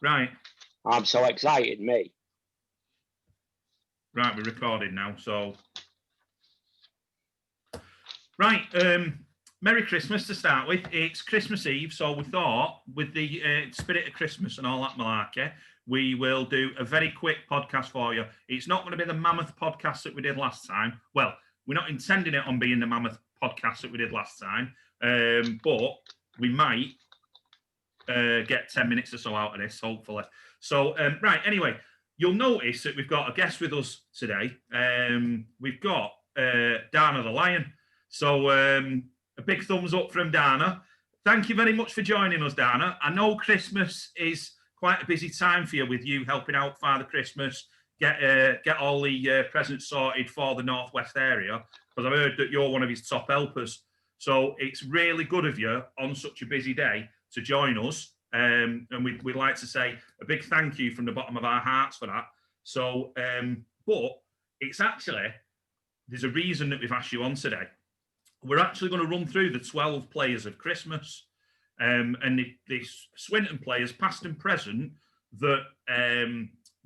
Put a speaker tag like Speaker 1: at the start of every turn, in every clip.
Speaker 1: Right.
Speaker 2: I'm so excited, me.
Speaker 1: Right, we're recording now, so... Right, Merry Christmas to start with. It's Christmas Eve, so we thought, with the spirit of Christmas and all that malarkey, we will do a very quick podcast for you. It's not going to be the mammoth podcast that we did last time. Well, we're not intending it on being the mammoth podcast that we did last time, but we might get 10 minutes or so out of this, hopefully. So, right, anyway, you'll notice that we've got a guest with us today. We've got Dana the Lion. So, a big thumbs up from Dana. Thank you very much for joining us, Dana. I know Christmas is quite a busy time for you with you helping out Father Christmas, get all the presents sorted for the Northwest area, because I've heard that you're one of his top helpers. So it's really good of you on such a busy day to join us. And we'd like to say a big thank you from the bottom of our hearts for that. So, but it's actually, there's a reason that we've asked you on today. We're actually going to run through the 12 players of Christmas and the Swinton players, past and present, that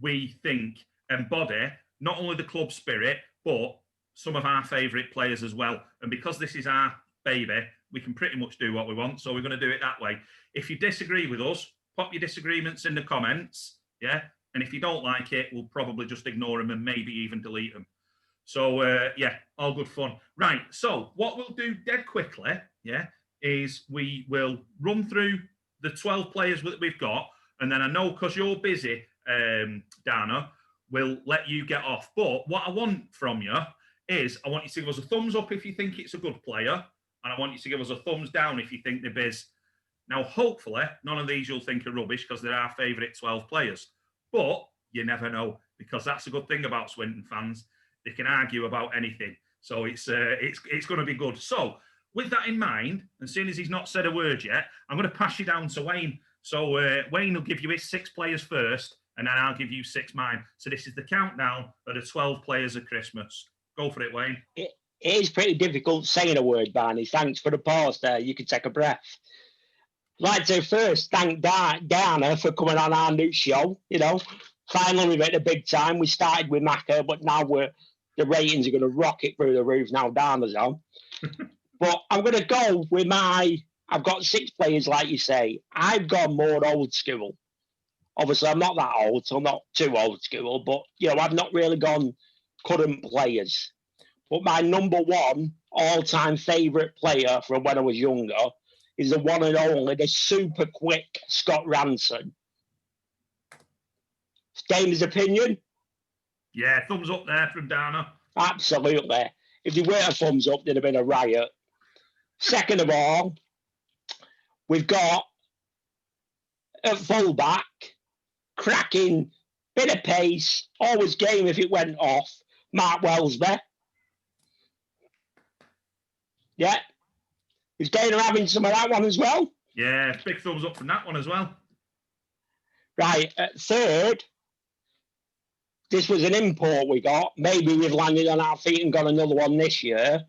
Speaker 1: we think embody not only the club spirit, but some of our favourite players as well. And because this is our baby, we can pretty much do what we want. So we're going to do it that way. If you disagree with us, pop your disagreements in the comments. Yeah. And if you don't like it, we'll probably just ignore them and maybe even delete them. So, yeah, all good fun. Right, so what we'll do dead quickly, yeah, is we will run through the 12 players that we've got, and then I know because you're busy, Dana, we'll let you get off. But what I want from you is I want you to give us a thumbs up if you think it's a good player, and I want you to give us a thumbs down if you think they're biz. Now, hopefully, none of these you'll think are rubbish because they're our favourite 12 players. But you never know, because that's a good thing about Swinton fans. They can argue about anything. So it's going to be good. So with that in mind, and seeing as he's not said a word yet, I'm going to pass you down to Wayne. So Wayne will give you his 6 players first, and then I'll give you 6 mine. So this is the countdown of the 12 players of Christmas. Go for it, Wayne.
Speaker 2: It is pretty difficult saying a word, Barney. Thanks for the pause there. You can take a breath. I'd like to first thank Dana for coming on our new show. You know, finally we've hit the big time. We started with Macca, but now the ratings are going to rocket through the roof now Dana's on. But I'm going to go with I've got 6 players, like you say. I've gone more old school. Obviously, I'm not that old, so I'm not too old school. But, you know, I've not really gone current players. But my number 1 all-time favourite player from when I was younger is the one and only, the super quick Scott Ranson. Dame's opinion?
Speaker 1: Yeah, thumbs up there from Dana.
Speaker 2: Absolutely. If there weren't a thumbs up, there'd have been a riot. Second of all, we've got at fullback, cracking, bit of pace, always game if it went off, Mark Welsby. Yeah. Is Dana having some of that one as well?
Speaker 1: Yeah, big thumbs up from that one as well.
Speaker 2: Right. At third, this was an import we got. Maybe we've landed on our feet and got another one this year.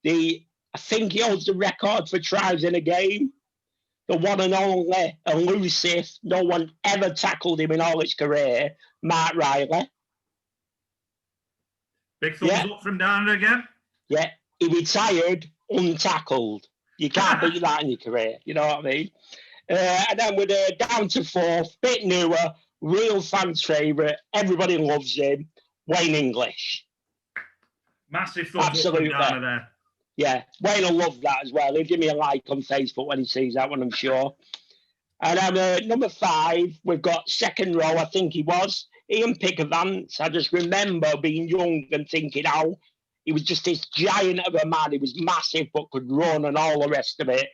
Speaker 2: I think he holds the record for tries in a game. The one and only elusive, no one ever tackled him in all his career, Mark Riley.
Speaker 1: Big thumbs up from Dana again.
Speaker 2: Yeah, he retired untackled. You can't beat that in your career, you know what I mean? And then we're down to 4th, bit newer, real fans' favourite, everybody loves him, Wayne English.
Speaker 1: Massive thumbs up from Dana there.
Speaker 2: Yeah, Wayne will love that as well. He'll give me a like on Facebook when he sees that one, I'm sure. And then number 5, we've got second row, I think he was, Ian Pickavance. I just remember being young and thinking, oh, he was just this giant of a man. He was massive but could run and all the rest of it.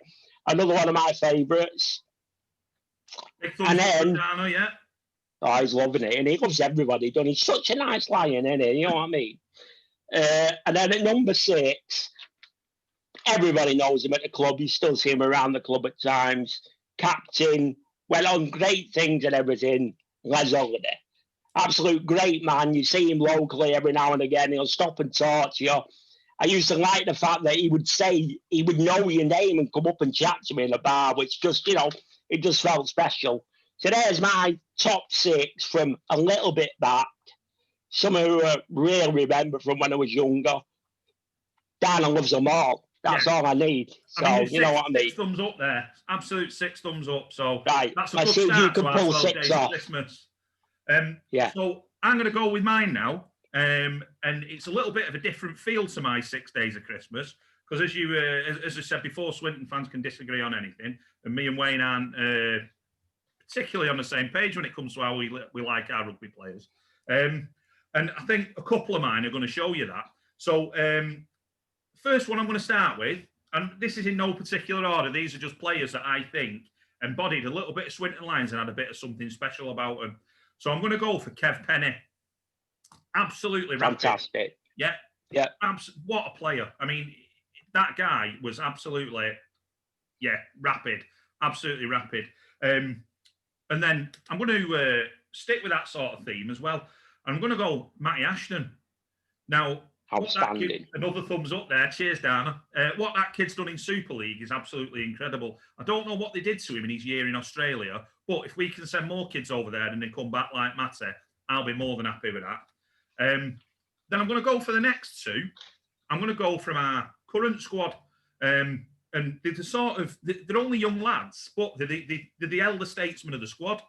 Speaker 2: Another one of my favourites.
Speaker 1: And then, Dana, yeah.
Speaker 2: Oh, he's loving it. And he loves everybody, doesn't he? He's such a nice lion, isn't he? You know what I mean? And then at number 6, everybody knows him at the club. You still see him around the club at times. Captain, went on great things and everything. Les Holiday. Absolute great man. You see him locally every now and again. He'll stop and talk to you. I used to like the fact that he would say, he would know your name and come up and chat to me in a bar, which just, you know, it just felt special. So there's my top 6 from a little bit back. Some who I really remember from when I was younger. Dana loves them all. That's all I need. So, you know what I mean?
Speaker 1: 6 thumbs up there. Absolute 6 thumbs up. So
Speaker 2: right.
Speaker 1: that's a
Speaker 2: Let's
Speaker 1: good
Speaker 2: see if you
Speaker 1: start
Speaker 2: can
Speaker 1: to our
Speaker 2: pull
Speaker 1: 12
Speaker 2: 6
Speaker 1: days of
Speaker 2: off.
Speaker 1: Christmas.
Speaker 2: Yeah.
Speaker 1: So I'm going to go with mine now. And it's a little bit of a different feel to my 6 days of Christmas. Because as I said before, Swinton fans can disagree on anything. And me and Wayne aren't particularly on the same page when it comes to how we like our rugby players. And I think a couple of mine are going to show you that. So first one I'm going to start with, and this is in no particular order. These are just players that I think embodied a little bit of Swinton Lions and had a bit of something special about them. So I'm going to go for Kev Penny. Absolutely
Speaker 2: fantastic.
Speaker 1: Rapid. Yeah. What a player. I mean, that guy was absolutely, rapid. Absolutely rapid. And then I'm going to stick with that sort of theme as well. I'm going to go Matty Ashton. Now,
Speaker 2: outstanding.
Speaker 1: Another thumbs up there. Cheers, Dana. What that kid's done in Super League is absolutely incredible. I don't know what they did to him in his year in Australia, but if we can send more kids over there and they come back like Matty, I'll be more than happy with that. Then I'm going to go for the next 2. I'm going to go from our current squad. And they're only young lads, but they're the elder statesmen of the squad.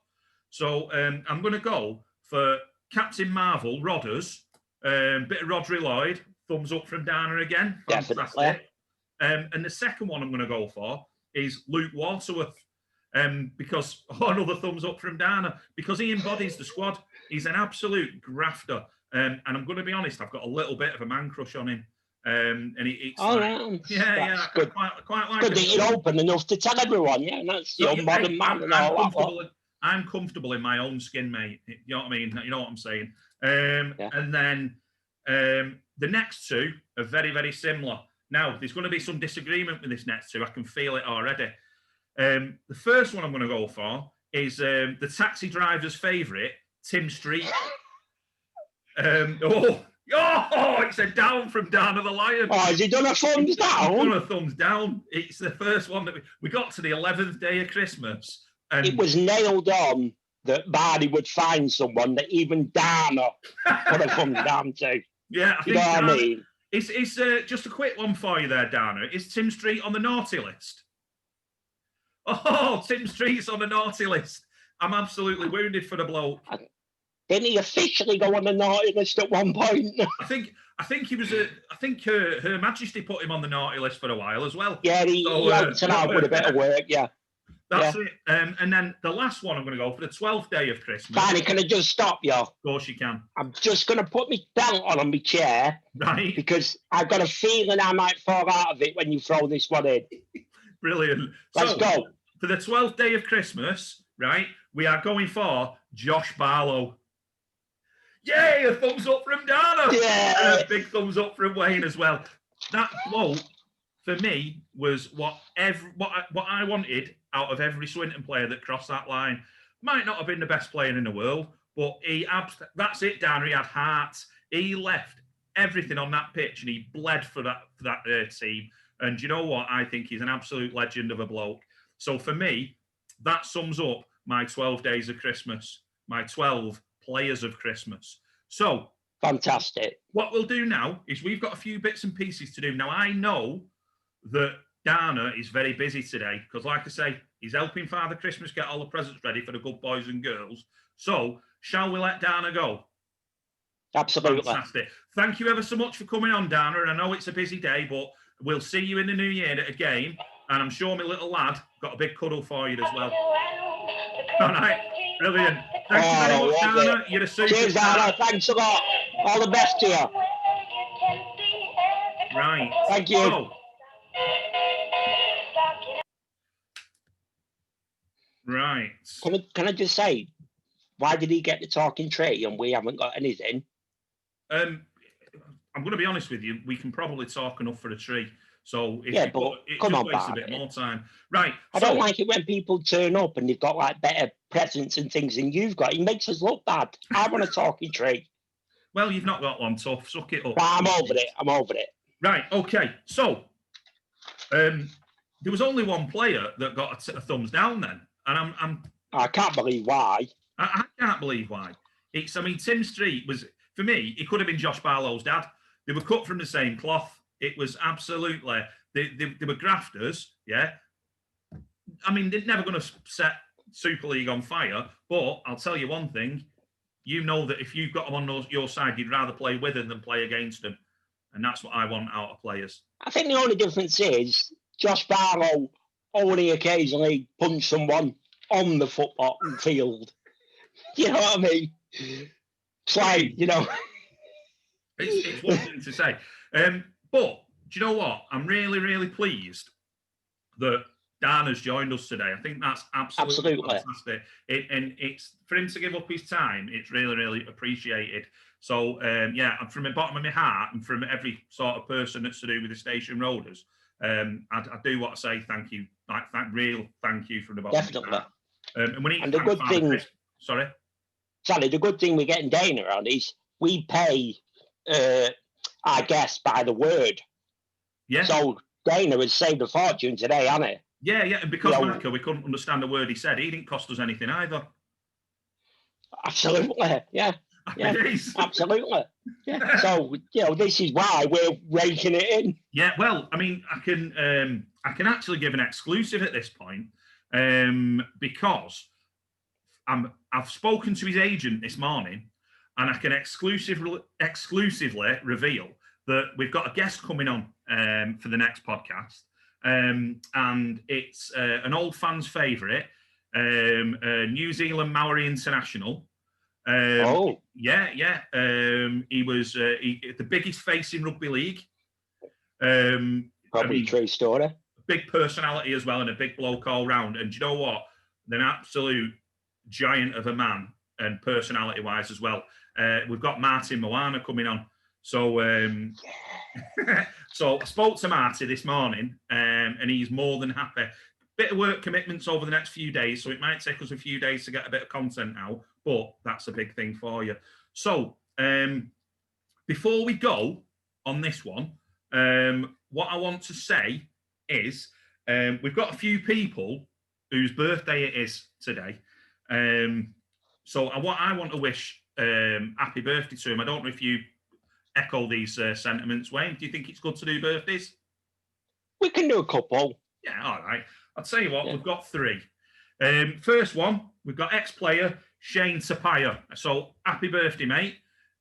Speaker 1: So I'm going to go for Captain Marvel, Rodders. Bit of Rodri Lloyd, thumbs up from Dana again. Fantastic. And the second one I'm going to go for is Luke Waterworth, because another thumbs up from Dana, because he embodies the squad. He's an absolute grafter, and I'm going to be honest, I've got a little bit of a man crush on him. And it's
Speaker 2: good.
Speaker 1: Quite like
Speaker 2: good that you're open enough to tell everyone. Yeah, and that's your modern man and all that.
Speaker 1: I'm comfortable in my own skin, mate. You know what I mean? You know what I'm saying? And then the next 2 are very, very similar. Now, there's going to be some disagreement with this next 2. I can feel it already. The first one I'm going to go for is the taxi driver's favourite, Tim Street. It's a down from Dana the Lion.
Speaker 2: Oh, has he done a thumbs down?
Speaker 1: He's done a thumbs down. It's the first one that we got to the 11th day of Christmas. And
Speaker 2: it was nailed on that Barney would find someone that even Dana put a thumbs down to.
Speaker 1: Yeah,
Speaker 2: you know what I mean?
Speaker 1: It's just a quick one for you there, Dana. Is Tim Street on the naughty list? Oh, Tim Street's on the naughty list. I'm absolutely wounded for the bloke.
Speaker 2: Didn't he officially go on the naughty list at one point?
Speaker 1: I think he was I think Her Majesty put him on the naughty list for a while as well.
Speaker 2: Yeah, he helped him out with a bit of work, yeah.
Speaker 1: That's it. And then the last one I'm going to go for the 12th day of Christmas.
Speaker 2: Barney, can I just stop you? Of
Speaker 1: course you can.
Speaker 2: I'm just going to put my belt on my chair.
Speaker 1: Right.
Speaker 2: Because I've got a feeling I might fall out of it when you throw this one in.
Speaker 1: Brilliant.
Speaker 2: Let's go.
Speaker 1: For the 12th day of Christmas, right, we are going for Josh Barlow. Yay, a thumbs up from Dana.
Speaker 2: Yeah.
Speaker 1: And a big thumbs up from Wayne as well. That bloke, for me, was what I wanted out of every Swinton player that crossed that line. Might not have been the best player in the world, but that's it, Dana. He had heart. He left everything on that pitch and he bled for that team. And you know what? I think he's an absolute legend of a bloke. So for me, that sums up my 12 days of Christmas, my 12 players of Christmas. So
Speaker 2: fantastic.
Speaker 1: What we'll do now is we've got a few bits and pieces to do. Now, I know that Dana is very busy today because, like I say, he's helping Father Christmas get all the presents ready for the good boys and girls. So shall we let Dana go?
Speaker 2: Absolutely.
Speaker 1: Fantastic. Thank you ever so much for coming on, Dana. And I know it's a busy day, but we'll see you in the new year at a game. And I'm sure my little lad got a big cuddle for you as well. All right. Brilliant. Thank you very much, Dana. You're a superstar.
Speaker 2: Cheers, Dana. Thanks a lot. All the best to you.
Speaker 1: Right.
Speaker 2: Thank you.
Speaker 1: So, right.
Speaker 2: Can I just say, why did he get the talking tree and we haven't got anything?
Speaker 1: I'm going to be honest with you. We can probably talk enough for a tree. So it
Speaker 2: come on,
Speaker 1: wastes a bit more time. Right.
Speaker 2: I don't like it when people turn up and they've got like better presents and things than you've got. It makes us look bad. I want a talking tree.
Speaker 1: Well, you've not got one, tough. Suck it up.
Speaker 2: I'm over it.
Speaker 1: Right. Okay. So there was only one player that got a thumbs down then, and
Speaker 2: I can't believe why.
Speaker 1: I can't believe why. Tim Street was, for me, he could have been Josh Barlow's dad. They were cut from the same cloth. It was absolutely, they were grafters, yeah. I mean, they're never going to set Super League on fire, but I'll tell you one thing. You know that if you've got them on your side, you'd rather play with them than play against them. And that's what I want out of players.
Speaker 2: I think the only difference is Josh Barlow only occasionally punched someone on the football field. You know what I mean? It's like, you know.
Speaker 1: It's one thing to say. But do you know what? I'm really, really pleased that Dan has joined us today. I think that's absolutely fantastic. And it's for him to give up his time. It's really, really appreciated. So, from the bottom of my heart and from every sort of person that's to do with the Station Roaders, I do want to say thank you. Thank you from the bottom
Speaker 2: Definitely.
Speaker 1: of my heart. And we need
Speaker 2: and the good thing...
Speaker 1: Sorry,
Speaker 2: the good thing we're getting Dana on is we pay our guests by the word.
Speaker 1: Yeah.
Speaker 2: So Dana has saved a fortune today, hasn't he?
Speaker 1: Yeah. And because Marco, we couldn't understand a word he said. He didn't cost us anything either.
Speaker 2: Absolutely, yeah. Absolutely. Yeah. So, this is why we're raking it in.
Speaker 1: Yeah, well, I mean, I can actually give an exclusive at this point because I've spoken to his agent this morning, and I can exclusively reveal that we've got a guest coming on for the next podcast, and it's an old fan's favourite, New Zealand Maori international. Yeah. He was the biggest face in rugby league.
Speaker 2: Probably true story.
Speaker 1: Big personality as well, and a big bloke all round. And do you know what? An absolute giant of a man, and personality-wise as well. We've got Martin Moana coming on. So, so I spoke to Marty this morning, and he's more than happy. Bit of work commitments over the next few days, so it might take us a few days to get a bit of content out, but that's a big thing for you. So, before we go on this one, what I want to say is we've got a few people whose birthday it is today. So I want to wish happy birthday to him. I don't know if you echo these sentiments, Wayne. Do you think it's good to do birthdays?
Speaker 2: We can do a couple.
Speaker 1: Yeah, all right. I'll tell you what, We've got three. First one, we've got ex-player Shane Tapia. So happy birthday, mate.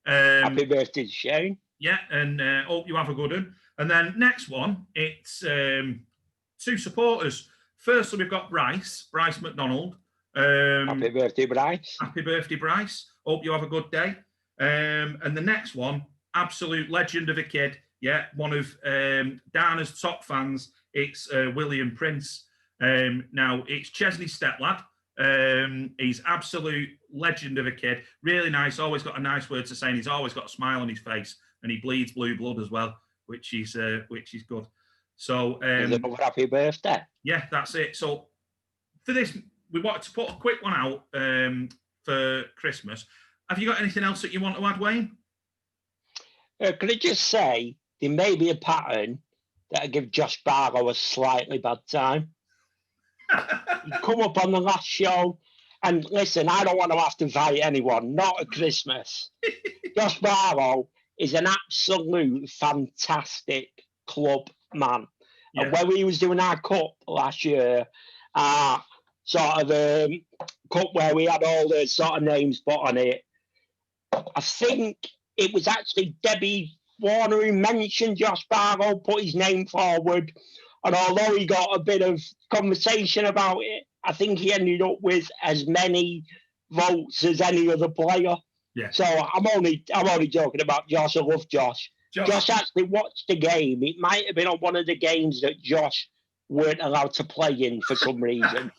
Speaker 2: Happy birthday, Shane.
Speaker 1: Yeah, and hope you have a good one. And then next one, it's two supporters. Firstly, we've got Bryce McDonald.
Speaker 2: Happy birthday, Bryce.
Speaker 1: Happy birthday, Bryce. Hope you have a good day. And the next one, absolute legend of a kid. Yeah, one of Dana's top fans. It's William Prince. Now, it's Chesney's stepdad. He's absolute legend of a kid. Really nice. Always got a nice word to say. And he's always got a smile on his face. And he bleeds blue blood as well, which is good. So,
Speaker 2: happy birthday.
Speaker 1: Yeah, that's it. So, for this, we wanted to put a quick one out for Christmas. Have you got anything else that you want to add, Wayne?
Speaker 2: Could I just say there may be a pattern that I give Josh Barlow a slightly bad time. He come up on the last show, and listen, I don't want to have to invite anyone, not at Christmas. Josh Barlow is an absolute fantastic club man. Yeah. And when we was doing our cup last year, sort of cup where we had all the sort of names put on it, I think it was actually Debbie Warner who mentioned Josh Barlow, put his name forward. And although he got a bit of conversation about it, I think he ended up with as many votes as any other player.
Speaker 1: Yeah.
Speaker 2: So I'm only joking about Josh. I love Josh. Josh actually watched the game. It might have been on one of the games that Josh weren't allowed to play in for some reason.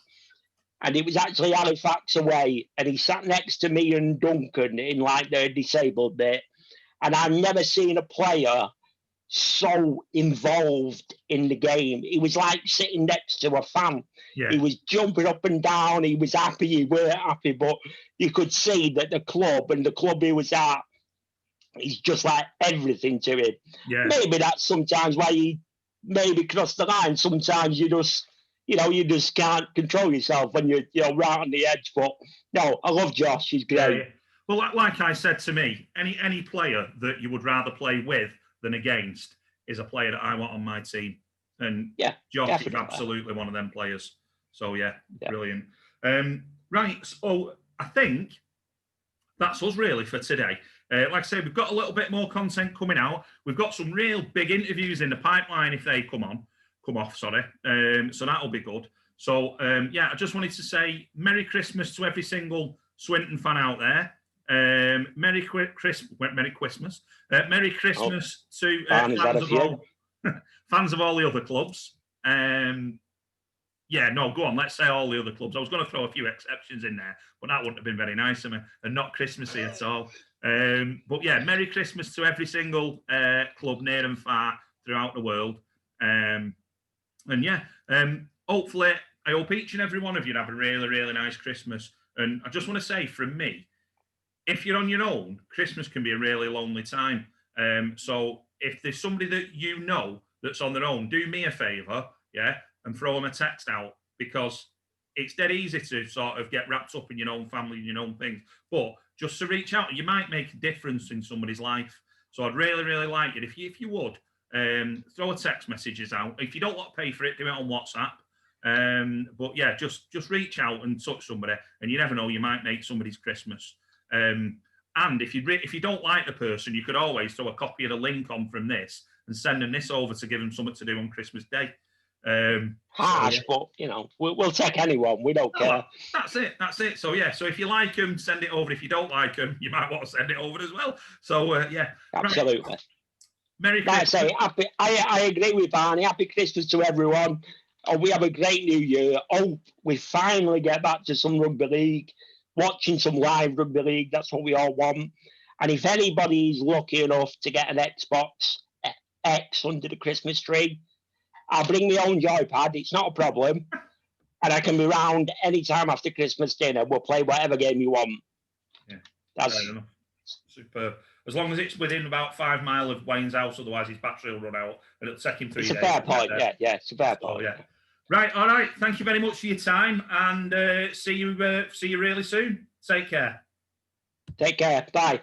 Speaker 2: And it was actually Halifax away. And he sat next to me and Duncan in like the disabled bit. And I've never seen a player so involved in the game. He was like sitting next to a fan.
Speaker 1: Yeah.
Speaker 2: He was jumping up and down. He was happy. He weren't happy. But you could see that the club and the club he was at, he's just like everything to him.
Speaker 1: Yeah.
Speaker 2: Maybe that's sometimes why he maybe crossed the line. Sometimes you just, you just can't control yourself when you're right on the edge. But no, I love Josh. He's great.
Speaker 1: Well, like I said, to me, any player that you would rather play with than against is a player that I want on my team. And
Speaker 2: Yeah,
Speaker 1: Josh
Speaker 2: definitely.
Speaker 1: is absolutely one of them players. So yeah. Brilliant. Right, so I think that's us really for today. Like I say, we've got a little bit more content coming out. We've got some real big interviews in the pipeline if they come off. So that'll be good. So I just wanted to say Merry Christmas to every single Swinton fan out there. Merry Christmas to fans of all the other clubs. Go on. Let's say all the other clubs. I was going to throw a few exceptions in there, but that wouldn't have been very nice of me and not Christmassy at all. But yeah, Merry Christmas to every single club near and far throughout the world. Hopefully, I hope each and every one of you have a really, really nice Christmas. And I just want to say from me, if you're on your own, Christmas can be a really lonely time. So if there's somebody that you know that's on their own, do me a favour, and throw them a text out, because it's dead easy to sort of get wrapped up in your own family and your own things. But just to reach out, you might make a difference in somebody's life. So I'd really, really like it if you would throw a text messages out. If you don't want to pay for it, do it on WhatsApp. But yeah, just reach out and touch somebody, and you never know, you might make somebody's Christmas. And if you don't like the person, you could always throw a copy of the link on from this and send them this over to give them something to do on Christmas Day.
Speaker 2: Harsh, but we'll take anyone. We don't care.
Speaker 1: That's it. So yeah, so if you like them, send it over. If you don't like them, you might want to send it over as well. So
Speaker 2: absolutely.
Speaker 1: Right. Merry Christmas.
Speaker 2: I agree with Barney. Happy Christmas to everyone. We have a great new year. We finally get back to some rugby league, watching some live rugby league. That's what we all want. And if anybody's lucky enough to get an Xbox X under the Christmas tree, I'll bring my own joypad. It's not a problem. And I can be round anytime after Christmas dinner. We'll play whatever game you want.
Speaker 1: Yeah, that's superb. As long as it's within about 5 miles of Wayne's house, otherwise his battery will run out and it'll take him 3 days.
Speaker 2: It's a fair point. Yeah, it's a fair point.
Speaker 1: Yeah. Right, all right. Thank you very much for your time, and see you really soon. Take care.
Speaker 2: Take care. Bye.